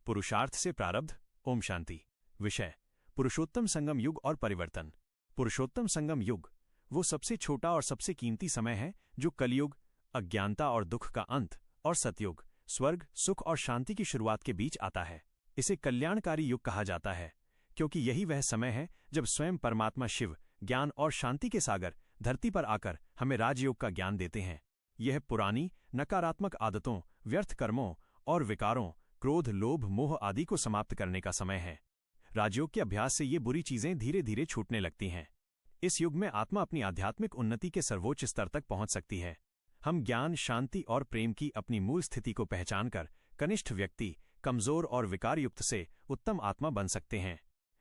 पुरुषार्थ से प्रारब्ध। ओम शांति। विषय: पुरुषोत्तम संगम युग और परिवर्तन। पुरुषोत्तम संगम युग वो सबसे छोटा और सबसे कीमती समय है जो कलयुग, अज्ञानता और दुख का अंत, और सतयुग, स्वर्ग, सुख और शांति की शुरुआत के बीच आता है। इसे कल्याणकारी युग कहा जाता है क्योंकि यही वह समय है जब स्वयं परमात्मा शिव ज्ञान और शांति के सागर धरती पर आकर हमें राजयोग का ज्ञान देते हैं। यह पुरानी नकारात्मक आदतों, व्यर्थ कर्मों और विकारों, क्रोध, लोभ, मोह आदि को समाप्त करने का समय है। राजयोग के अभ्यास से ये बुरी चीजें धीरे धीरे छूटने लगती हैं। इस युग में आत्मा अपनी आध्यात्मिक उन्नति के सर्वोच्च स्तर तक पहुंच सकती है। हम ज्ञान, शांति और प्रेम की अपनी मूल स्थिति को पहचानकर कनिष्ठ व्यक्ति, कमजोर और विकारयुक्त से उत्तम आत्मा बन सकते हैं।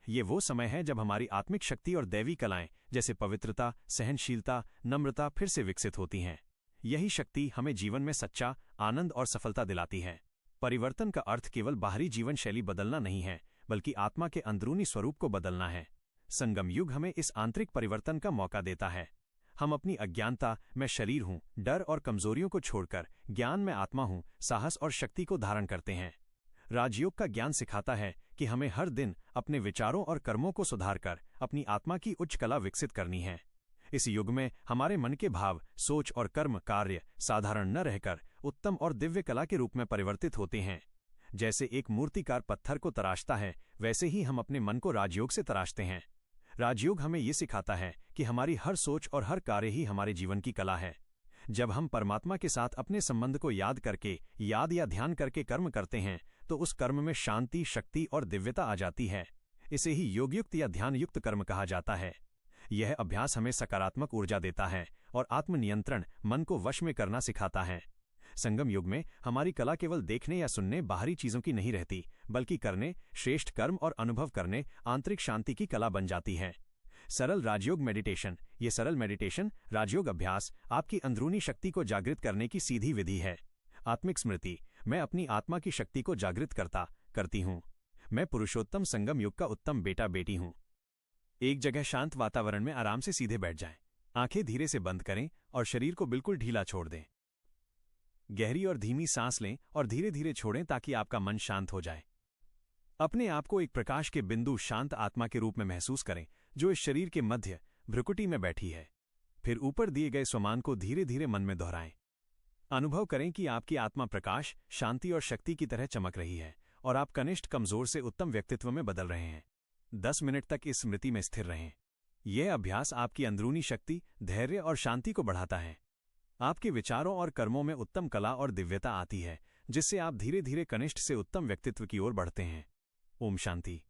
ये वो समय है जब हमारी आत्मिक शक्ति और दैवी कलाएं जैसे पवित्रता, सहनशीलता, नम्रता फिर से विकसित होती हैं। यही शक्ति हमें जीवन में सच्चा आनंद और सफलता दिलाती है। परिवर्तन का अर्थ केवल बाहरी जीवन शैली बदलना नहीं है, बल्कि आत्मा के अंदरूनी स्वरूप को बदलना है। संगम युग हमें इस आंतरिक परिवर्तन का मौका देता है। हम अपनी अज्ञानता, मैं शरीर हूं, डर और कमजोरियों को छोड़कर ज्ञान में आत्मा हूं, साहस और शक्ति को धारण करते हैं। राजयोग का ज्ञान सिखाता है कि हमें हर दिन अपने विचारों और कर्मों को सुधारकर अपनी आत्मा की उच्च कला विकसित करनी है। इस युग में हमारे मन के भाव, सोच और कर्म कार्य साधारण न रहकर उत्तम और दिव्य कला के रूप में परिवर्तित होते हैं। जैसे एक मूर्तिकार पत्थर को तराशता है, वैसे ही हम अपने मन को राजयोग से तराशते हैं। राजयोग हमें ये सिखाता है कि हमारी हर सोच और हर कार्य ही हमारे जीवन की कला है। जब हम परमात्मा के साथ अपने संबंध को याद या ध्यान करके कर्म करते हैं तो उस कर्म में शांति, शक्ति और दिव्यता आ जाती है। इसे ही योगयुक्त या ध्यानयुक्त कर्म कहा जाता है। यह अभ्यास हमें सकारात्मक ऊर्जा देता है और आत्मनियंत्रण, मन को वश में करना सिखाता है। संगम युग में हमारी कला केवल देखने या सुनने, बाहरी चीजों की नहीं रहती, बल्कि करने, श्रेष्ठ कर्म और अनुभव करने, आंतरिक शांति की कला बन जाती है। सरल राजयोग मेडिटेशन। ये सरल मेडिटेशन, राजयोग अभ्यास, आपकी अंदरूनी शक्ति को जागृत करने की सीधी विधि है। आत्मिक स्मृति। मैं अपनी आत्मा की शक्ति को जागृत करती हूँ। मैं पुरुषोत्तम संगम युग का उत्तम बेटा बेटी हूँ। एक जगह शांत वातावरण में आराम से सीधे बैठ जाएं। आंखें धीरे से बंद करें और शरीर को बिल्कुल ढीला छोड़ दें। गहरी और धीमी सांस लें और धीरे धीरे छोड़ें ताकि आपका मन शांत हो जाए। अपने आप को एक प्रकाश के बिंदु, शांत आत्मा के रूप में महसूस करें जो इस शरीर के मध्य भ्रुकुटी में बैठी है। फिर ऊपर दिए गए स्वमान को धीरे धीरे मन में दोहराएं। अनुभव करें कि आपकी आत्मा प्रकाश, शांति और शक्ति की तरह चमक रही है और आप कनिष्ठ, कमजोर से उत्तम व्यक्तित्व में बदल रहे हैं। 10 मिनट तक इस स्मृति में स्थिर रहें। यह अभ्यास आपकी अंदरूनी शक्ति, धैर्य और शांति को बढ़ाता है। आपके विचारों और कर्मों में उत्तम कला और दिव्यता आती है, जिससे आप धीरे धीरे कनिष्ठ से उत्तम व्यक्तित्व की ओर बढ़ते हैं। ओम शांति।